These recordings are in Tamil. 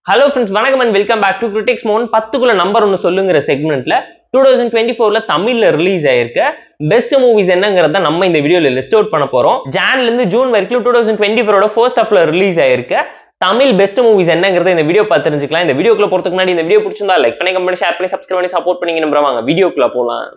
Hello friends, வணக்கம் and welcome back to Critics Mode. 10 number ஒன்னு சொல்லுங்கிற செக்மெண்ட்ல 2024ல தமிழ்ல ரிலீஸ் ஆயிருக்க பெஸ்ட் மூவிஸ் என்னங்கறத நம்ம இந்த வீடியோல லிஸ்ட் அவுட் பண்ண போறோம். ஜான்ல இருந்து ஜூன் வரைக்கும் 2024ஓட ஃபர்ஸ்ட் ஹாஃப்ல ரிலீஸ் ஆயிருக்க தமிழ் பெஸ்ட் மூவிஸ் என்னங்கறத இந்த வீடியோ பார்த்து தெரிஞ்சுக்கலாம். இந்த வீடியோக்குள்ள போறதுக்கு முன்னாடி இந்த வீடியோ பிடிச்சிருந்தா லைக் பண்ணி கமெண்ட் ஷேர் பண்ணி சப்ஸ்கிரைப் பண்ணி சப்போர்ட் பண்ணீங்க நம்புறேன். வீடியோக்குள்ள போலாம்.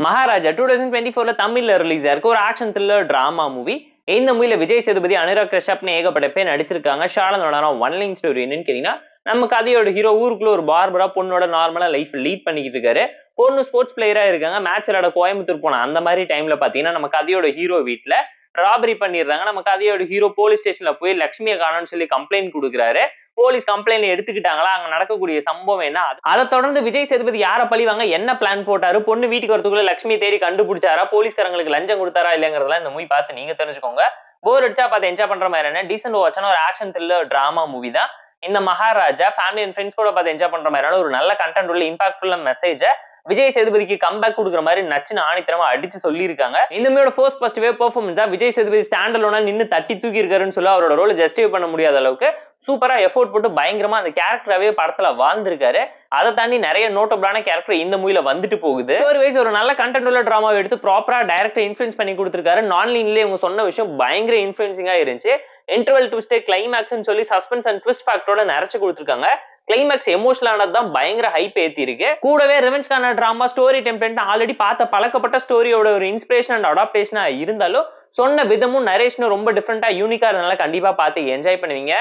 மகாராஜா 2024ல தமிழ்ல ரிலீஸ் ஆயிருக்க ஒரு ஆக்ஷன் த்ரில்லர் டிராமா மூவி. இந்த மூவில விஜய் சேதுபதி, அனுராக் கஷ்யப்னு ஏகப்பட்ட பேர் நடிச்சிருக்காங்க. ஷாலனோட ஒன் லைன் ஸ்டோரி என்னன்னு கேட்டீங்கன்னா, நம்ம கதையோட ஹீரோ ஊருக்குள்ள ஒரு பார்பரா பொண்ணோட நார்மலா லைஃப் லீட் பண்ணிக்கிட்டு இருக்காரு. பொண்ணு ஸ்போர்ட்ஸ் பிளேயரா இருக்காங்க. மேட்ச் விளையாட கோயம்புத்தூர் போன அந்த மாதிரி டைம்ல பாத்தீங்கன்னா நம்ம கதையோட ஹீரோ வீட்டுல ராபரி பண்ணிடுறாங்க. நம்ம கதையோட ஹீரோ போலீஸ் ஸ்டேஷன்ல போய் லட்சுமியை காணோம்னு சொல்லி கம்ப்ளைண்ட் கொடுக்குறாரு. போலீஸ் கம்ப்ளைண்ட் எடுத்துக்கிட்டாங்களா, அங்க நடக்கக்கூடிய சம்பவம் என்ன, அதை தொடர்ந்து விஜய் சேதுபதி யார பழிவாங்க, என்ன பிளான் போட்டாரு, பொண்ணு வீட்டுக்கு வரதுக்குள்ள லட்சுமி தேடி கண்டுபிடிச்சாரா, போலீஸ்காரங்களுக்கு லஞ்சம் கொடுத்தாரா இல்லங்கிறதெல்லாம் இந்த மூவி பார்த்து நீங்க தெரிஞ்சுக்கோங்க. போர் அடிச்சா பார்த்து என்ஜாய் பண்ற மாதிரி டீசென்ட் வாட்சான ஒரு ஆக்ஷன் த்ரில்லர் டிராமா மூவி தான் இந்த மகாராஜா. ஃபேமிலி அண்ட் ஃப்ரெண்ட்ஸ் கூட பார்த்து என்ஜாய் பண்ற மாதிரியான ஒரு நல்ல கண்டென்ட் உள்ள இம்பாக்ட்ஃபுல் மெசேஜ விஜய் சேதுபதிக்கு கம்பேக் கொடுக்குற மாதிரி நச்சுன்னு ஆணித்தரமா அடிச்சு சொல்லியிருக்காங்க. இந்த மூவியோட ஃபர்ஸ்ட் வேவ் பெர்ஃபார்மன்ஸ் தான் விஜய் சேதுபதி ஸ்டாண்டர்லோனா நின்று தட்டி தூக்கி இருக்காருன்னு சொல்லி அவரோட ரோல் ஜஸ்டிஃபை பண்ண முடியாத அளவுக்கு சூப்பரா எஃபோர்ட் போட்டு பயங்கரமா அந்த கேரக்டராவே படத்துல வாழ்ந்திருக்காரு. அதை தாண்டி நிறைய நோட்டபிளான கேரக்டர் இந்த மூவில வந்துட்டு போகுது. ஒரு நல்ல கண்டென்ட் உள்ள டிராமாவை எடுத்து ப்ராப்பரா டைரக்டர் இன்ஃபுளுன்ஸ் பண்ணி கொடுத்திருக்காரு. நான்லைன்லயே இவங்க சொன்ன விஷயம் பயங்கர இன்ஃபுளுன்சிங்கா இருந்துச்சு. இன்டர்வல் ட்விஸ்ட், கிளைமேக்ஸ் சொல்லி சஸ்பென்ஸ் அண்ட் ட்விஸ்ட் ஃபேக்டரோட நிறைச்சு கொடுத்திருக்காங்க. கிளைமேக்ஸ் எமோஷனலானது தான் பயங்கர ஹைப் ஏத்தி இருக்கு. கூடவே ரிவெஞ்ச்கான டிராமா ஸ்டோரி டெம்ப்ளேட் ஆல்ரெடி பார்த்த பழக்கப்பட்ட ஸ்டோரியோட ஒரு இன்ஸ்பிரேஷன் அண்ட் அடாப்டேஷனா இருந்தாலும் சொன்ன விதமும் நரேஷனும் ரொம்ப டிஃப்ரெண்டா யூனிக்கா இருந்தனால கண்டிப்பா பார்த்து என்ஜாய் பண்ணுவீங்க.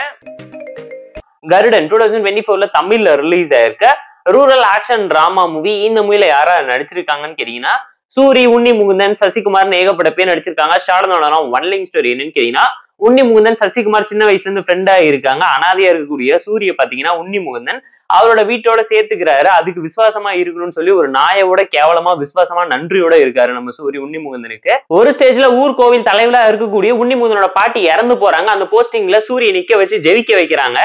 கருடன் 2024ல தமிழ்ல ரிலீஸ் ஆயிருக்க ரூரல் ஆக்ஷன் டிராமா மூவி. இந்த மூவில யாரா நடிச்சிருக்காங்கன்னு கேட்டீங்கன்னா, சூரி, உன்னி முகுந்தன், சசிகுமார்னு ஏகப்பட்ட பேர் நடிச்சிருக்காங்க. ஷார்டனோட ஒன் லைன் ஸ்டோரி என்னன்னு கேட்டீங்கன்னா, உன்னி முகுந்தன் சசிகுமார் சின்ன வயசுல இருந்து ஃப்ரெண்டா இருக்காங்க. அனாதையா இருக்கக்கூடிய சூரிய பாத்தீங்கன்னா உன்னி முகுந்தன் அவரோட வீட்டோட சேர்த்துக்கிறாரு. அதுக்கு விசுவாசமா இருக்கணும்னு சொல்லி ஒரு நாயோட கேவலமா விசுவாசமா நன்றியோட இருக்காரு நம்ம சூரிய உன்னி முகுந்தனுக்கு. ஒரு ஸ்டேஜ்ல ஊர் கோவில் தலைவரா இருக்கக்கூடிய உன்னி முகுந்தனோட பாட்டி இறந்து போறாங்க. அந்த போஸ்டிங்ல சூரிய நிக்க வச்சு ஜெயிக்க வைக்கிறாங்க.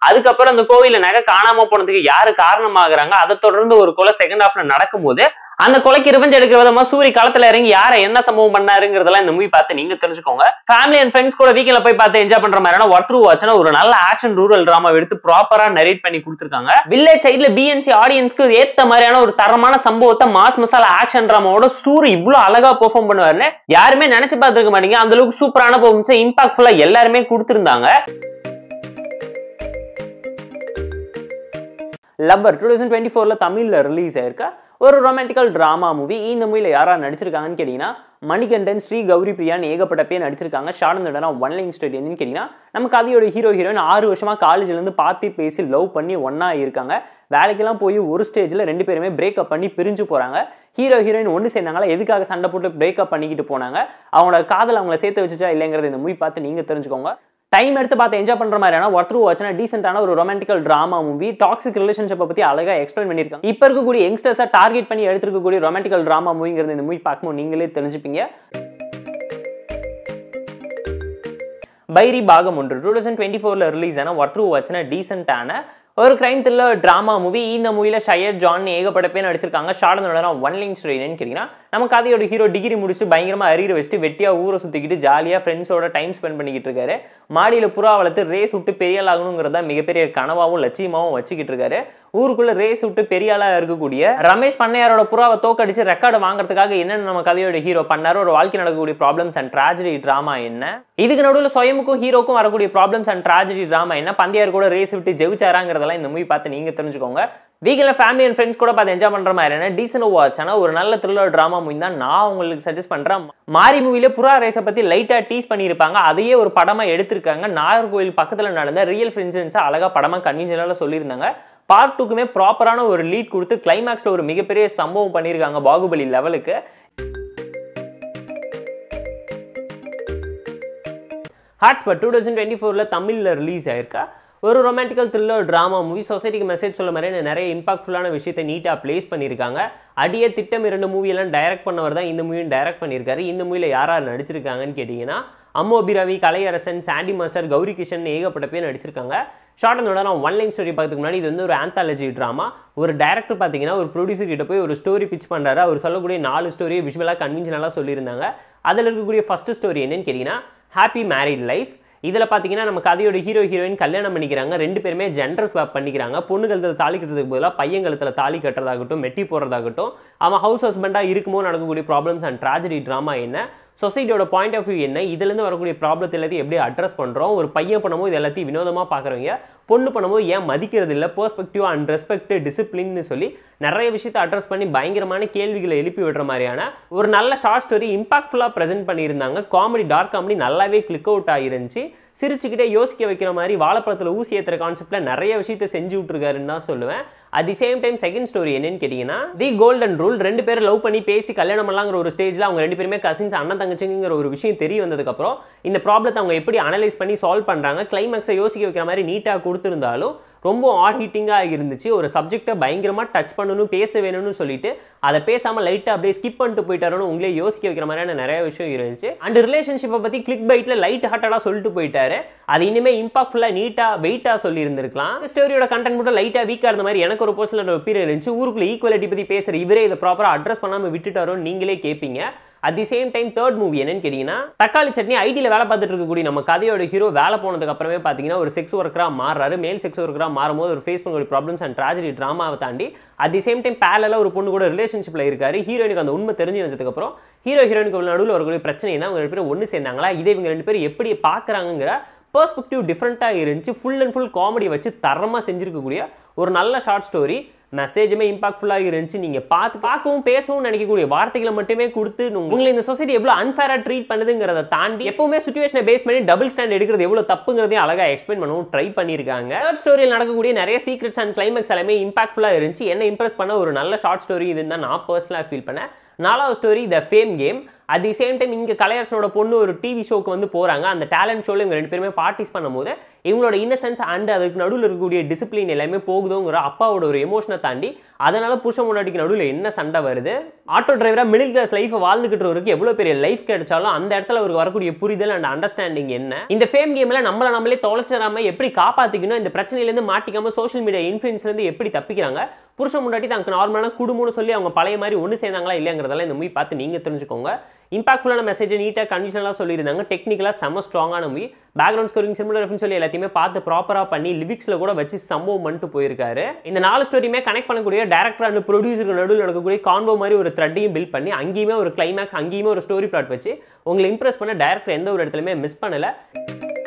அதுக்கப்புறம் அந்த கோவில நகை காணாம போனதுக்கு யாரு காரணமாகறாங்க, அதை தொடர்ந்து ஒரு கொலை செகண்ட் ஹாஃப்ல நடக்கும் போது அந்த கொலைக்கு ரிவெஞ்ச் எடுக்கிற விதமா சூரிய களத்துல இறங்கி யார என்ன சம்பவம் பண்ணாருங்கிறதெல்லாம் இந்த மூவி பார்த்து நீங்க தெரிஞ்சுக்கோங்க. ஃபேமிலி அண்ட் ஃப்ரெண்ட்ஸ் கூட வீக்கெண்ட்ல போய் பார்த்து என்ஜாய் பண்ற மாதிரியான ஒர்க் த்ரூ வாட்ச்னா ஒரு நல்ல ஆக்ஷன் ரூரல் டிராமா எடுத்து ப்ராப்பரா நரேட் பண்ணி கொடுத்திருக்காங்க. வில்லேஜ் சைட்ல பிஎன்சி ஆடியன்ஸ்க்கு ஏத்த மாதிரியான ஒரு தரமான சம்பவத்தை மாஸ் மசாலா ஆக்ஷன் டிராமாவோட சூரிய இவ்வளவு அழகா பெர்ஃபார்ம் பண்ணுவாருன்னு யாருமே நினைச்சு பார்த்திருக்க மாட்டீங்க. அந்த அளவுக்கு சூப்பரான பெர்ஃபார்மன்ஸ் இம்பாக்ட்ஃபுல்லா எல்லாருமே கொடுத்திருந்தாங்க. லவ்வர் 2024ல தமிழ்ல ரிலீஸ் ஆயிருக்க ஒரு ரொமான்டிக்கல் டிராமா மூவி. இந்த மூவில யாரா நடிச்சிருக்காங்கன்னு கேட்டீங்கன்னா, மணிகண்டன், ஸ்ரீ கௌரி பிரியான்னு ஏகப்பட்ட பேர் நடிச்சிருக்காங்க. ஷார்டனோட ஒன் லைன் ஸ்டோரி என்னன்னு கேட்டீங்கன்னா, நம்ம கதையோட ஹீரோயின் 6 வருஷமா காலேஜ்ல இருந்து பார்த்து பேசி லவ் பண்ணி ஒன்னா இருக்காங்க. வேலைக்கெல்லாம் போய் ஒரு ஸ்டேஜ்ல 2 பேருமே பிரேக்அப் பண்ணி பிரிஞ்சு போறாங்க. ஹீரோயின் ஒன்று சேர்ந்தாங்களா, எதுக்காக சண்டை போட்டு பிரேக்அப் பண்ணிக்கிட்டு போனாங்க, அவங்களோட காதல் அவங்கள சேர்த்து வச்சுச்சா இல்லைங்கிறது இந்த மூவி பார்த்து நீங்க தெரிஞ்சுக்கோங்க. டைம் எடுத்து பார்த்து என்ஜாய் பண்ற மாதிரியான ஒர்க் த்ரூ வாட்ச்னா டீசென்டான ஒரு ரொமான்டிக்கல் டிராமா மூவி. டாக்ஸிக் ரிலேஷன்ஷிப்பை பத்தி அழகா எக்ஸ்பிளைன் பண்ணியிருக்காங்க. இப்ப இருக்கக்கூடிய யங்ஸ்டர்ஸை டார்கெட் பண்ணி எடுத்துருக்கக்கூடிய ரொமான்டிக்கல் டிராமா மூவிங்கிறது இந்த மூவி பார்க்கும்போது நீங்களே தெரிஞ்சுப்பீங்க. பைரி பாகம் 1 2024ல ரிலீஸ் ஆன ஒர்க் த்ரூ வாட்ச்னா டீசென்டான ஒரு கிரைம் த்ரில்லர் டிராமா மூவி. இந்த மூவில ஷயத் ஜான் ஏகப்பட்ட பேர் நடிச்சிருக்காங்க. ஷார்டனோட ஒன் லைன் ஸ்டோரி என்னன்னு கேட்டீங்கன்னா, நம்ம கதையோட ஹீரோ டிகிரி முடிச்சுட்டு பயங்கரமா அரியர் வச்சுட்டு வெட்டியா ஊரை சுத்திக்கிட்டு ஜாலியா ஃப்ரெண்ட்ஸோட டைம் ஸ்பெண்ட் பண்ணிக்கிட்டு இருக்காரு. மாடியில புறா வளர்த்து ரேஸ் விட்டு பெரிய ஆள் ஆகணுங்கிறத மிகப்பெரிய கனவாவும் லட்சியமாவும் வச்சுக்கிட்டு இருக்காரு. ஊருக்குள்ள ரேஸ் விட்டு பெரிய ஆளா இருக்கக்கூடிய ரமேஷ் பண்ணையாரோட புறாவை தோக்கடிச்சு ரெக்கார்டு வாங்குறதுக்காக என்னென்ன நம்ம கதையோட ஹீரோ பண்ணாரு, ஒரு வாழ்க்கை நடக்கக்கூடிய ப்ராப்ளம்ஸ் அண்ட் ட்ராஜடி டிராமா என்ன, இதுக்கு நடுவில் சுயமுக்கும் ஹீரோக்கும் வரக்கூடிய ப்ராப்ளம்ஸ் அண்ட் ட்ராஜடி டிராமா என்ன, பந்தயார் கூட ரேஸ் விட்டு ஜெயிச்சாராங்கிறதெல்லாம் இந்த மூவி பார்த்து நீங்க தெரிஞ்சுக்கோங்க. வீக்கெண்ட்ல ஃபேமிலி அண்ட் ஃப்ரெண்ட்ஸ் கூட பார்த்து என்ஜாய் பண்ற மாதிரியான டீசென்ட் வாட்சான ஒரு நல்ல த்ரில்லர் டிராமா மூவி தான் நான் உங்களுக்கு சஜஸ்ட் பண்றேன். மாரி மூவில புறா ரேஸை பத்தி லைட்டா டீஸ் பண்ணியிருப்பாங்க. அதையே ஒரு படமா எடுத்திருக்காங்க. நாகர்கோவில் பக்கத்துல நடந்த ரியல் இன்சிடென்ட்ஸை அழகா படமா கன்வீனியன்டா சொல்லியிருந்தாங்க. பார்ட் 2க்குமே ப்ராப்பரான ஒரு லீட் கொடுத்து கிளைமேக்ஸ்ல ஒரு மிகப்பெரிய சம்பவம் பண்ணியிருக்காங்க பாகுபலி லெவலுக்கு. ஹாட்ஸ்பாட் 2024ல தமிழ்ல ரிலீஸ் ஆயிருக்கா ஒரு ரொமான்டிக்கல் த்ரில்லர் டிராமா மூவி. சொசைட்டிக்கு மெசேஜ் சொல்ல மாதிரி நிறைய இம்பாக்ட்ஃபுல்லான விஷயத்தை நீட்டாக பிளேஸ் பண்ணியிருக்காங்க. அடியே திட்டம் 2 மூவியெல்லாம் டைரக்ட் பண்ணவர் தான் இந்த மூவியும் டைரக்ட் பண்ணியிருக்காரு. இந்த மூவியில் யார் யார் நடிச்சிருக்காங்கன்னு கேட்டிங்கன்னா, அம்மு அபிராமி, கலையரசன், சாண்டி மாஸ்டர், கௌரி கிஷன் ஏகப்பட்ட பேர் நடிச்சிருக்காங்க. ஷார்டனோட ஒன் லைன் ஸ்டோரி பார்க்கறதுக்கு முன்னாடி இது வந்து ஒரு ஆந்தாலஜி ட்ராமா. ஒரு டைரக்டர் பார்த்தீங்கன்னா ஒரு ப்ரொடியூசர் கிட்ட போய் ஒரு ஸ்டோரி பிச் பண்ணுறாரு. அவர் சொல்லக்கூடிய 4 ஸ்டோரியை விஷுவலாக கன்வின்ஷனலாக சொல்லியிருந்தாங்க. அதில் இருக்கக்கூடிய ஃபர்ஸ்ட் ஸ்டோரி என்னன்னு கேட்டிங்கன்னா, ஹாப்பி மேரிட் லைஃப். இதில் பார்த்தீங்கன்னா நம்ம கதையோட ஹீரோ ஹீரோயின் கல்யாணம் பண்ணிக்கிறாங்க. 2 பேருமே ஜெண்டர் ஸ்வாப் பண்ணிக்கிறாங்க. பொண்ணு கழுத்தில் தாலி கட்டுறதுக்கு பதிலாக பையன் கழுத்தில் தாலி கட்டுறதாகட்டும், மெட்டி போடுறதாகட்டும், அவன் ஹவுஸ் ஹஸ்பண்டாக இருக்கும்போது நடக்கக்கூடிய ப்ராப்ளம்ஸ் அண்ட் ட்ராஜடி ட்ராமா என்ன, சொசைட்டியோட பாயிண்ட் ஆஃப் வியூ என்ன, இதுலேருந்து வரக்கூடிய ப்ராப்ளத்தை எல்லாத்தையும் எப்படி அட்ரஸ் பண்ணுறோம், ஒரு பையன் பண்ணும்போது இது எல்லாத்தையும் வினோதமாக பார்க்குறவங்க, பொண்ணு பண்ணும்போது ஏன் மதிக்கிறது இல்லை, பெர்ஸ்பெக்டிவ் அண்ட் ரெஸ்பெக்ட் டிசிப்ளின்னு சொல்லி நிறைய விஷயத்தை அட்ரஸ் பண்ணி பயங்கரமான கேள்விகளை எழுப்பி விடுற மாதிரியான ஒரு நல்ல ஷார்ட் ஸ்டோரி இம்பாக்ட்ஃபுல்லாக ப்ரெசென்ட் பண்ணியிருந்தாங்க. காமெடி, டார்க் காமெடி நல்லாவே கிளிக் அவுட் ஆகிருந்துச்சு. சிரிச்சுக்கிட்டே யோசிக்க வைக்கிற மாதிரி வாழைப்பழத்தில் ஊசி ஏற்றுற கான்செப்டில் நிறைய விஷயத்தை செஞ்சு விட்டுருக்காருன்னு தான் சொல்லுவேன். At the same time second story என்னன்னு கேட்டிங்கன்னா, தி கோல்டன் ரூல். 2 பேரும் லவ் பண்ணி பேசி கல்யாணம் பண்ணலாங்கிற ஒரு ஸ்டேஜில் அவங்க 2 பேருமே கசின்ஸ், அண்ணன் தங்கச்சிங்கிற ஒரு விஷயம் தெரிய வந்ததுக்கப்புறம் இந்த ப்ராப்ளத்தை அவங்க எப்படி அனலைஸ் பண்ணி சால்வ் பண்ணுறாங்க, கிளைமேக்ஸை யோசிக்க வைக்கிற மாதிரி நீட்டாக கொடுத்துருந்தாலும் ரொம்ப ஆட் ஹீட்டிங்காக இருந்துச்சு. ஒரு சப்ஜெக்டை பயங்கரமாக டச் பண்ணணும், பேச வேணும்னு சொல்லிட்டு அதை பேசாமல் லைட்டாக அப்படியே ஸ்கிப் பண்ணிட்டு போயிட்டாருன்னு உங்களே யோசிக்க வைக்கிற மாதிரியான நிறைய விஷயம் இருந்துச்சு. அண்ட் ரிலேஷன்ஷிப்பை பற்றி கிளிக் பைட்டில் லைட் ஹார்ட்டடாக சொல்லிட்டு போயிட்டாரு. அது இனிமேல் இம்பாக்ட்ஃபுல்லாக நீட்டாக வெயிட்டாக சொல்லியிருந்திருக்கலாம். ஸ்டோரியோட கண்டென்ட் மட்டும் லைட்டாக வீக்காக இருந்த மாதிரி எனக்கு ஒரு பர்சனல் ஒப்பீனியன் இருந்துச்சு. ஊருக்குள்ள ஈக்குவாலிட்டி பற்றி பேசுகிற இவரே இதை ப்ராப்பராக அட்ரஸ் பண்ணாமல் விட்டுட்டாரோன்னு நீங்களே கேட்பீங்க. At the same time third movie என்னன்னு கேட்டிங்கன்னா, தக்காளி சட்னி. ஐடியில் வேலை பார்த்துட்டு இருக்கக்கூடிய நம்ம கதையோட ஹீரோ வேலை போனதுக்கு அப்புறமே பார்த்தீங்கன்னா ஒரு செக்ஸ் ஒர்க்கராக மாறுறாரு. மேல் செக்ஸ் ஒர்க்கராக மாறும்போது ஒரு ஃபேஸ் பண்ணக்கூடிய ப்ராப்ளம்ஸ் அண்ட் ட்ராஜடி ட்ராமாவை தாண்டி அட் தி சேம் டைம் பேரலாக ஒரு பொண்ணு கூட ரிலேஷன்ஷிப்பில் இருக்காரு. ஹீரோயினுக்கு அந்த உண்மை தெரிஞ்சு வச்சதுக்கப்புறம் ஹீரோயினுக்கு நடுவில் வரக்கூடிய பிரச்சனை என்ன, அவங்க 2 பேரும் ஒன்று சேர்ந்தாங்களா, இதை இவங்க 2 பேரும் எப்படி பார்க்குறாங்கிற பெர்ஸ்பெக்டிவ் டிஃப்ரெண்ட்டாக இருந்துச்சு. ஃபுல் அண்ட் ஃபுல் காமெடி வச்சு தரமாக செஞ்சுருக்கக்கூடிய ஒரு நல்ல ஷார்ட் ஸ்டோரி. மெசேஜுமே இம்பாக்ட்ஃபுல்லாக இருந்துச்சு. நீங்கள் பார்க்கவும் பேசவும் நினைக்கக்கூடிய வார்த்தைகளை மட்டுமே கொடுத்து உங்களை இந்த சொசைட்டி எவ்வளோ அன்ஃபேராக ட்ரீட் பண்ணுதுங்கிறத தாண்டி எப்பவுமே சிச்சுவேஷனை பேஸ் பண்ணி டபுள் ஸ்டாண்ட் எடுக்கிறது எவ்வளோ தப்புங்கிறதையும் அழகாக எக்ஸ்பிளைன் பண்ணவும் ட்ரை பண்ணியிருக்காங்க. தேர்ட் ஸ்டோரியில் நடக்கக்கூடிய நிறைய சீக்ரெட்ஸ் அண்ட் கிளைமேக்ஸ் எல்லாமே இம்பாக்ட்ஃபுல்லாக இருந்துச்சு. என்ன இம்ப்ரெஸ் பண்ண ஒரு நல்ல ஷார்ட் ஸ்டோரி இதுன்னு தான் நான் பர்சனலாக ஃபீல் பண்ணேன். 4வது story the fame game. At the same time இங்கே கலையரசனோட பொண்ணு ஒரு டிவி ஷோக்கு வந்து போகிறாங்க. அந்த டேலண்ட் ஷோவில் இவங்க 2 பேருமே பார்ட்டிஸ் பண்ணும்போது இவங்களோட இன்னசென்ஸ் அண்ட் அதுக்கு நடுவில் இருக்கக்கூடிய டிசிப்ளின் எல்லாமே போகுதோங்கிற அப்பாவோட ஒரு எமோஷனை தாண்டி அதனால புருஷன் முன்னாடிக்கு நடுவில் என்ன சண்டை வருது, ஆட்டோ டிரைவராக மிடில் கிளாஸ் லைஃபை வாழ்ந்துக்கிட்டவருக்கு எவ்வளோ பெரிய லைஃப் கிடைச்சாலும் அந்த இடத்துல அவருக்கு வரக்கூடிய புரிதல் அண்ட் அண்டர்ஸ்டாண்டிங் என்ன, இந்த ஃபேம் கேமில் நம்மளே தொலைச்சிடாம எப்படி காப்பாற்றிக்கணும், இந்த பிரச்சனையிலேருந்து மாட்டிக்காமல் சோஷியல் மீடியா இன்ஃப்ளூயன்ஸ்லேருந்து எப்படி தப்பிக்கிறாங்க, புருஷன் முன்னாடி தனக்கு நார்மலான குடும்பம்னு சொல்லி அவங்க பழைய மாதிரி ஒன்று சேர்ந்தாங்களா இல்லைங்கிறதெல்லாம் இந்த மூவி பார்த்து நீங்கள் தெரிஞ்சுக்கோங்க. இம்பாக்ட்ஃபுல்லான மெசேஜை நீட்டாக கண்டிஷனலாக சொல்லியிருந்தாங்க. டெக்னிக்கலாக செம்ம ஸ்ட்ராங்கான மூவி. பேக்ரவுண்ட் ஸ்கோரிங், சினிமாட்டோகிராஃபின்னு சொல்லி எல்லாத்தையுமே பார்த்து ப்ராப்பராக பண்ணி லிரிக்ஸில் கூட வச்சு சம்பவம் பண்ணிட்டு போயிருக்காரு. இந்த 4 ஸ்டோரியுமே கனெக்ட் பண்ணக்கூடிய டேரக்டர் அண்ட் ப்ரொடியூசருக்கு நடுவில் நடக்கக்கூடிய கான்வோ மாதிரி ஒரு த்ரெட்டையும் பில்ட் பண்ணி அங்கேயுமே ஒரு கிளைமேக்ஸ், அங்கேயுமே ஒரு ஸ்டோரி பிளாட் வச்சு உங்களை இம்ப்ரெஸ் பண்ண டேரக்டர் எந்த ஒரு இடத்துலையுமே மிஸ் பண்ணலை.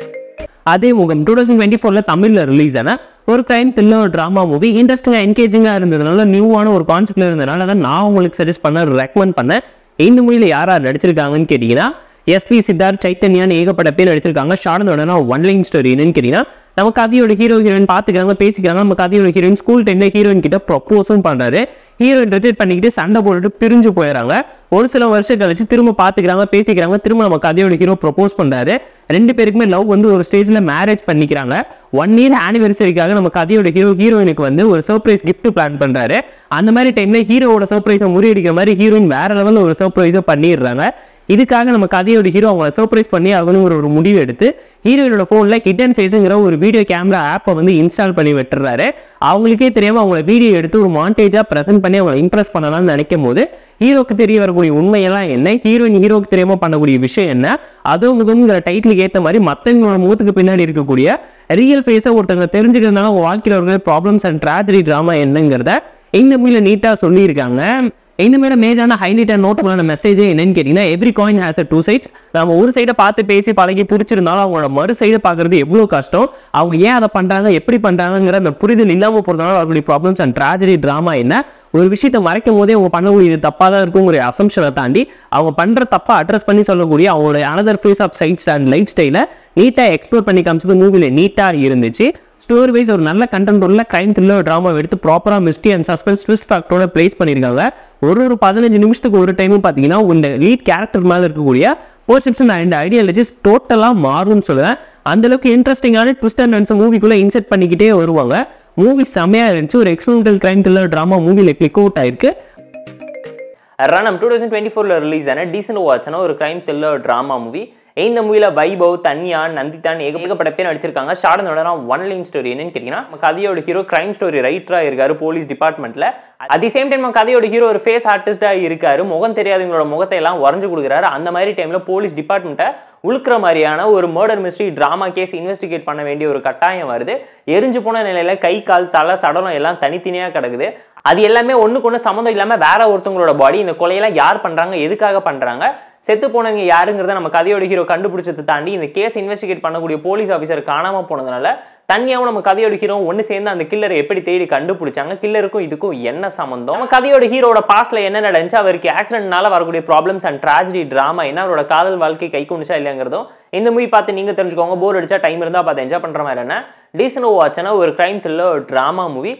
அதே முகம் 2024 தமிழில் ரிலீஸ் ஆன ஒரு கிரைம் த்ரில்லர் ட்ராமா மூவி. இன்ட்ரெஸ்டிங்காக என்கேஜிங்காக இருந்ததுனால, நியூவான ஒரு கான்செப்ட்ல இருந்ததுனால தான் நான் உங்களுக்கு சஜஸ்ட் பண்ண ரெக்கமெண்ட் பண்ணேன். இந்த மூவியில் யார் யார் நடிச்சிருக்காங்கன்னு கேட்டிங்கன்னா, எஸ்பி சித்தார்த், சைத்தன்யான்னு ஏகப்பட்ட பேர் நடிச்சிருக்காங்க. ஷார்டனோட ஒன் லைன் ஸ்டோரி என்னன்னு கேட்டிங்கன்னா, நம்ம கதையோட ஹீரோ ஹீரோயின் பார்த்துக்கிறாங்க, பேசிக்கிறாங்க. நம்ம கதையோட ஹீரோயின் ஸ்கூல் டைம்ல ஹீரோயின் கிட்ட ப்ரொப்போஸும் பண்ணுறாரு. ஹீரோயின் ரிஜெக்ட் பண்ணிக்கிட்டு சண்டை போட்டுட்டு பிரிஞ்சு போயிடறாங்க. ஒரு சில வருஷம் கழிச்சு திரும்ப பார்த்துக்கிறாங்க, பேசிக்கிறாங்க. திரும்ப நம்ம கதையோட ஹீரோ ப்ரொப்போஸ் பண்ணுறாரு. 2 பேருக்குமே லவ் வந்து ஒரு ஸ்டேஜில் மேரேஜ் பண்ணிக்கிறாங்க. 1 இயர் ஆனிவர்சரிக்காக நம்ம கதையோட ஹீரோயினுக்கு வந்து ஒரு சர்ப்ரைஸ் கிஃப்ட் பிளான் பண்ணுறாரு. அந்த மாதிரி டைம்ல ஹீரோவோட சர்ப்ரைஸை முறியடிக்கிற மாதிரி ஹீரோயின் வேற லெவலில் ஒரு சர்ப்ரைஸை பண்ணிடுறாங்க. இதுக்காக நம்ம கதையோட ஹீரோ அவங்கள சர்ப்ரைஸ் பண்ணி ஆகணுங்கிற ஒரு முடிவு எடுத்து ஹீரோயினோட ஃபோனில் ஹிடன் ஃபேஸுங்கிற ஒரு வீடியோ கேமரா ஆப்பை வந்து இன்ஸ்டால் பண்ணி விட்டுறாரு. அவங்களுக்கே தெரியாமல் அவங்கள வீடியோ எடுத்து ஒரு மாண்டேஜாக ப்ரெசென்ட் பண்ணி அவங்களை இம்ப்ரெஸ் பண்ணலாம்னு நினைக்கும் போது ஹீரோக்கு தெரிய வரக்கூடிய உண்மையெல்லாம் என்ன, ஹீரோயின் ஹீரோக்கு தெரியாமல் பண்ணக்கூடிய விஷயம் என்ன, அதுவுங்கிற டைட்டிலுக்கு ஏற்ற மாதிரி மற்றவங்களோட முகத்துக்கு பின்னாடி இருக்கக்கூடிய ரியல் ஃபேஸை ஒருத்தவங்க தெரிஞ்சுக்கிறதுனால அவங்க வாழ்க்கையில் இருக்கிற ப்ராப்ளம்ஸ் அண்ட் ட்ராஜடி ட்ராமா என்னங்கிறத இந்த மூவியில் நீட்டாக சொல்லியிருக்காங்க. இந்த மாதிரி மேஜான ஹைலைட் அண்ட் நோட்டபிளான மெசேஜ் என்னன்னு கேட்டிங்கன்னா, every coin has a 2 sides. நம்ம ஒரு சைடை பார்த்து பேசி பழகி பிடிச்சிருந்தாலும் அவங்களோட மறு சைடை பார்க்குறது எவ்வளோ கஷ்டம், அவங்க ஏன் அதை பண்ணுறாங்க, எப்படி பண்ணுறாங்கிற அந்த புரிதல் இல்லாமல் போகிறதுனால அவங்களுடைய ப்ராப்ளம்ஸ் அண்ட் ட்ராஜடி ட்ராமா என்ன, ஒரு விஷயத்தை மறைக்கும் போதே அவங்க பண்ணக்கூடிய தப்பாக தான் இருக்குங்கிற அசம்ஷனை தாண்டி அவங்க பண்ணுற தப்பை அட்ரஸ் பண்ணி சொல்லக்கூடிய அவங்களோட another face of sides and life ஸ்டைலை நீட்டாக எக்ஸ்ப்ளோர் பண்ணி காமிச்சது மூவியில் நீட்டாக இருந்துச்சு. ஸ்டோரி வைஸ் ஒரு நல்ல கண்டென்ட் உள்ள கிரைம் த்ரில்லர் ட்ராமா எடுத்து ப்ராப்பராக மிஸ்ட்ரி அண்ட் சஸ்பென்ஸ் ட்விஸ்ட் ஃபேக்டரோட பிளேஸ் பண்ணியிருக்காங்க. ஒரு 15 நிமிஷத்துக்கு ஒரு டைமும் பார்த்தீங்கன்னா இந்த லீட் கேரக்டர் மேலே இருக்கக்கூடிய பெர்செப்ஷன் அண்ட் ஐடியாலஜிஸ் டோட்டலாக மாறும்னு சொல்லுவேன். அந்தளவுக்கு இன்ட்ரெஸ்டிங்கான ட்விஸ்ட் அண்ட் டர்ன்ஸ் மூவிக்குள்ளே இன்செர்ட் பண்ணிக்கிட்டே வருவாங்க. மூவி செம்மையாக இருந்துச்சு. ஒரு எக்ஸ்பெரிமெண்டல் கிரைம் த்ரில்லர் ட்ராமா மூவியில் கிளிக் அவுட் ஆயிருக்கு. ரணம் 2024 ரிலீஸ் ஆன டீசென்ட் வாட்சான ஒரு கிரைம் த்ரில்லர் ட்ராமா மூவி. இந்த மூவியில் வைபவ், தன்யா, நந்திதான் ஏகப்பட்ட பேர் நடிச்சிருக்காங்க. ஷார்டனோட ஒன் லைன் ஸ்டோரி என்னன்னு கேட்டிங்கன்னா, நம்ம கதையோட ஹீரோ கிரைம் ஸ்டோரி ரைட்டராக இருக்காரு போலீஸ் டிபார்ட்மெண்ட்டில். அட் தி சேம் டைம் நம்ம கதையோட ஹீரோ ஒரு ஃபேஸ் ஆர்டிஸ்டாக இருக்காரு. முகம் தெரியாதவங்களோட முகத்தை எல்லாம் வரைஞ்சு கொடுக்குறாரு. அந்த மாதிரி டைமில் போலீஸ் டிபார்ட்மெண்ட்டை உழுக்கிற மாதிரியான ஒரு murder mystery drama case investigate பண்ண வேண்டிய ஒரு கட்டாயம் வருது. எரிஞ்சு போன நிலையில கை கால் தலை சடலம் எல்லாம் தனித்தனியா கிடக்குது. அது எல்லாமே ஒண்ணுக்கு ஒண்ணு சம்மந்தம் இல்லாம வேற ஒருத்தவங்களோட பாடி. இந்த கொலையெல்லாம் யார் பண்றாங்க, எதுக்காக பண்றாங்க, செத்து போனவங்க யாருங்கிறத நம்ம கதையோட ஹீரோ கண்டுபிடிச்சதை தாண்டி இந்த கேஸ் இன்வெஸ்டிகேட் பண்ணக்கூடிய போலீஸ் ஆஃபீஸர் காணாம போனதுனால தனியாவும் நம்ம கதையோட ஹீரோ ஒன்று சேர்ந்து அந்த கில்லரை எப்படி தேடி கண்டுபிடிச்சாங்க, கில்லருக்கும் இதுக்கும் என்ன சம்பந்தம், நம்ம கதையோட ஹீரோட பாஸ்ட்ல என்ன நடந்துச்சு, அவருக்கு ஆக்சிடென்ட்னால வரக்கூடிய ப்ராப்ளம்ஸ் அண்ட் ட்ராஜடி டிராமா என்ன, அவரோட காதல் வாழ்க்கை கை கொண்டுச்சா இல்லைங்கிறதும் இந்த மூவி பார்த்து நீங்க தெரிஞ்சுக்கோங்க. போர் அடிச்சா டைம் இருந்தா பார்த்து என்ஜாய் பண்ற மாதிரி என்ன டீசன்ட் வாட்ச்னா ஒரு crime thriller drama movie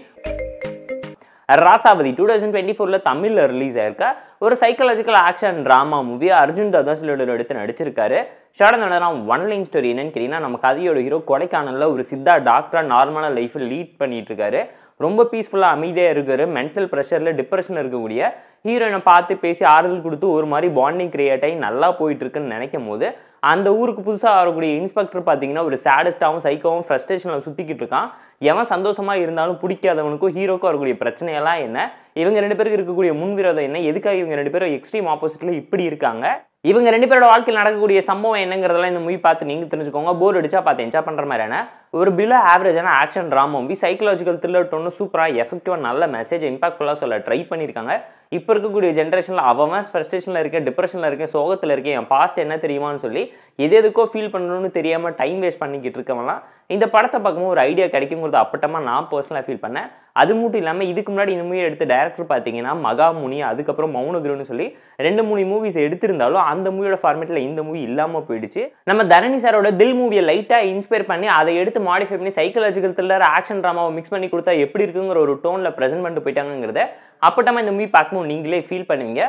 Rasavathi 2024 தமிழ்ல ரிலீஸ் ஆயிருக்க ஒரு psychological action drama movie. Arjun தாதாசிலோட எடுத்து நடிச்சிருக்காரு. ஷார்ட் நடனம் ஒன் லைன் ஸ்டோரி என்னன்னு கேட்டீங்கன்னா, நம்ம கதையோட ஹீரோ கொடைக்கானல்ல ஒரு சித்தா டாக்டரா நார்மலான லைஃப் லீட் பண்ணிட்டு இருக்காரு. ரொம்ப பீஸ்ஃபுல்லா அமைதியா இருக்காரு. மென்டல் ப்ரெஷர்ல டிப்ரெஷன் இருக்கக்கூடிய ஹீரோயினை பார்த்து பேசி ஆறுதல் கொடுத்து ஒரு மாதிரி பாண்டிங் கிரியேட் ஆகி நல்லா போயிட்டு இருக்குன்னு நினைக்கும் போது அந்த ஊருக்கு புதுசாக வரக்கூடிய இன்ஸ்பெக்டர் பார்த்தீங்கன்னா ஒரு சேடஸ்டாகவும் சைக்கோவும் ஃப்ரஸ்ட்ரேஷனில் சுற்றிக்கிட்டு இருக்கான். எவன் சந்தோஷமாக இருந்தாலும் பிடிக்காதவனுக்கும் ஹீரோக்கும் வரக்கூடிய பிரச்சனையெல்லாம் என்ன, இவங்க ரெண்டு பேருக்கு இருக்கக்கூடிய முன்விரோதம் என்ன, எதுக்காக இவங்க ரெண்டு பேரும் எக்ஸ்ட்ரீம் ஆப்போசிட்டில் இப்படி இருக்காங்க, இவங்க ரெண்டு பேரோட வாழ்க்கையில் நடக்கக்கூடிய சம்பவம் என்னங்கிறதெல்லாம் இந்த மூவி பார்த்து நீங்கள் தெரிஞ்சுக்கோங்க. போர் அடிச்சா பார்த்து என்ஜாய் பண்ணுற மாதிரியான ஒரு பிலோ ஆவரேஜான action drama movie. Psychological thriller டோன்னு சூப்பராக எஃபெக்டிவாக நல்ல மெசேஜ் இம்பாக்ட்ஃபுல்லாக சொல்ல ட்ரை பண்ணியிருக்காங்க. இப்போ இருக்கக்கூடிய ஜென்ரேஷனில் அவன் ஃப்ரஸ்ட்ரேஷனில் இருக்கேன், டிப்ரெஷனில் இருக்கேன், சோகத்தில் இருக்கேன், என் பாஸ்ட் என்ன தெரியுமான்னு சொல்லி எதுக்கோ ஃபீல் பண்ணணும்னு தெரியாமல் டைம் வேஸ்ட் பண்ணிக்கிட்டு இருக்கவங்களாம் இந்த படத்தை பார்க்கும்போது ஒரு ஐடியா கிடைக்குங்கிறது அப்பட்டமாக நான் பர்சனலாக ஃபீல் பண்ணேன். அது மட்டும் இல்லாமல் இதுக்கு முன்னாடி இந்த மூவி எடுத்த டைரக்டர் பார்த்தீங்கன்னா மகாமுனி, அதுக்கப்புறம் மௌனகுருன்னு சொல்லி 2-3 மூவிஸ் எடுத்திருந்தாலும் அந்த மூவியோட ஃபார்மேட்டில் இந்த மூவி இல்லாமல் போயிடுச்சு. நம்ம தரணி சாரோட தில் மூவியை லைட்டாக இன்ஸ்பயர் பண்ணி அதை எடுத்து மாடிஃபை பண்ணி சைக்காலஜிக்கல் த்ரில்லர் ஆக்ஷன் ட்ராமாவை மிக்ஸ் பண்ணி கொடுத்தா எப்படி இருக்குங்கிற ஒரு டோனில் ப்ரெசென்ட் பண்ணிட்டு போயிட்டாங்கிறத அப்பட்டமா இந்த மூவி பார்க்கும்போது நீங்களே ஃபீல் பண்ணுவீங்க.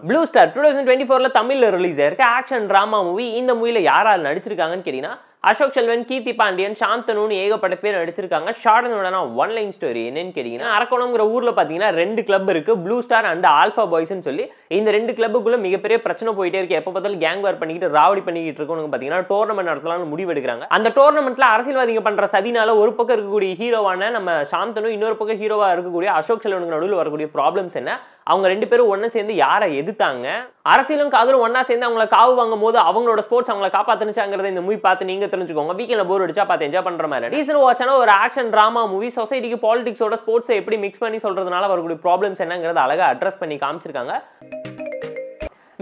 ப்ளூ ஸ்டார் 2024 தமிழ்ல ரிலீஸ் ஆயிருக்க ஆக்ஷன் டிராமா மூவி. இந்த மூவில யார் யார் நடிச்சிருக்காங்கன்னு கேட்டீங்கன்னா, அசோக் செல்வன், கீர்த்தி பாண்டியன், சாந்தனு ஏகப்பட்ட பேர் நடிச்சிருக்காங்க. ஷார்ட் ஒன் லைன் ஸ்டோரி என்னன்னு கேட்டீங்கன்னா, அரக்கோணம்ங்கிற ஊர்ல பாத்தீங்கன்னா 2 கிளப் இருக்கு, ப்ளூ ஸ்டார் அண்ட் ஆல்பா பாய்ஸ்ன்னு சொல்லி. இந்த 2 கிளப்புக்குள்ள மிகப்பெரிய பிரச்சனை போயிட்டே இருக்கு. எப்ப பார்த்தாலும் கேங் வார் பண்ணிக்கிட்டு ராவடி பண்ணிக்கிட்டு இருக்கவங்க பாத்தீங்கன்னா டோர்னமெண்ட் நடத்தலாம்னு முடிவு எடுக்கிறாங்க. அந்த டோர்னமெண்ட்ல அரசியல்வாதிங்க பண்ற சதினால ஒரு பக்கம் இருக்கக்கூடிய ஹீரோவான நம்ம சாந்தனு, இன்னொரு பக்கம் ஹீரோவா இருக்கக்கூடிய அசோக் செல்வனுக்கு நடுவில் வரக்கூடிய ப்ராப்ளம்ஸ் என்ன, அவங்க 2 பேரும் ஒண்ணு சேர்ந்து யாரை எதிர்த்தாங்க, அரசியலும் காதலும் ஒன்னா சேர்ந்து அவங்கள காவு வாங்கும் போது அவங்களோட ஸ்போர்ட்ஸ் அவங்கள காப்பாத்துனுச்சாங்கிறத இந்த மூவி பார்த்து நீங்க தெரிஞ்சுக்கோங்க. வீக்கெண்ட்ல போர் அடிச்சா பார்த்து என்ஜாய் பண்ற மாதிரி டீசன்ட் வாட்ச்னா ஒரு ஆக்ஷன் டிராமா மூவி. சொசைட்டிக்கு பாலிடிக்ஸோட ஸ்போர்ட்ஸை எப்படி மிக்ஸ் பண்ணி சொல்றதுனால வரக்கூடிய ப்ராப்ளம்ஸ் என்னங்கிறத அழகா அட்ரஸ் பண்ணி காமிச்சிருக்காங்க.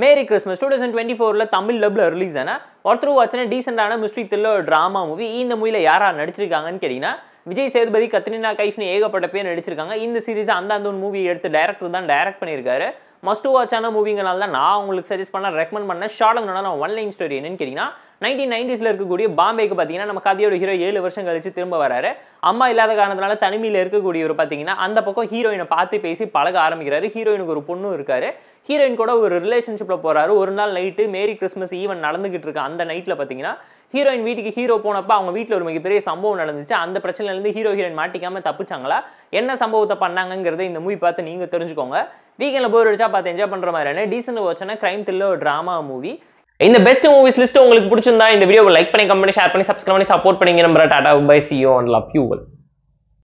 மேரி கிறிஸ்மஸ் 2024 தமிழ் டப்ல ரிலீஸ் ஆன ஒருத்தர் வாட்ச்னா டீசென்டான மிஸ்ட்ரி த்ரில்லர் டிராமா மூவி. இந்த மூவில யாரா நடிச்சிருக்காங்கன்னு கேட்டீங்கன்னா, விஜய் சேதுபதி, கத்ரினா கைஃப்னு ஏகப்பட்ட பேர் நடிச்சிருக்காங்க. இந்த சீரிஸ் அந்த மூவி எடுத்து டைரக்டர் தான் டைரக்ட் பண்ணியிருக்காரு. மஸ்ட் வாட்சான மூவிங்கனால தான் நான் உங்களுக்கு சஜஸ்ட் பண்ண ரெக்கமெண்ட் பண்ணேன். ஷார்ட் ஒன் லைன் ஸ்டோரி என்னன்னு கேட்டீங்கன்னா, 1990s இருக்கக்கூடிய பாம்பேக்கு பார்த்தீங்கன்னா நம்ம கதையோட ஹீரோ 7 வருஷம் கழிச்சு திரும்ப வராரு. அம்மா இல்லாத காரணத்தினால தனிமையில் இருக்கக்கூடியவர் பார்த்தீங்கன்னா அந்த பக்கம் ஹீரோயினை பார்த்து பேசி பழக ஆரம்பிக்கிறாரு. ஹீரோயினுக்கு ஒரு பொண்ணு இருக்காரு. ஹீரோயின் கூட ஒரு ரிலேஷன்ஷிப்ல போறாரு. ஒரு நாள் நைட்டு மேரி கிறிஸ்மஸ் ஈவென்ட் நடந்துகிட்டு இருக்கு. அந்த நைட்ல பார்த்தீங்கன்னா ஹீரோயின் வீட்டுக்கு ஹீரோ போனப்ப அவங்க வீட்டில் ஒரு மிகப்பெரிய சம்பவம் நடந்துச்சு. அந்த பிரச்சனையிலேருந்து ஹீரோயின் மாட்டிக்காம தப்பிச்சாங்களா, என்ன சம்பவத்தை பண்ணாங்கிறத இந்த மூவி பார்த்து நீங்க தெரிஞ்சுக்கோங்க. வீக்கெண்ட்ல போர் அடிச்சா பார்த்து என்ஜாய் பண்ற மாதிரியான டீசன்ட் வாட்சான கிரைம் த்ரில்லர் டிராமா மூவி. இந்த பெஸ்ட் மூவிஸ் லிஸ்ட் உங்களுக்கு பிடிச்சிருந்தா இந்த வீடியோவை லைக் பண்ணி, கமெண்ட் பண்ணி, ஷேர் பண்ணி, சப்ஸ்கிரைப் பண்ணி சப்போர்ட் பண்ணிங்க. Number tata bye, see you and love you all.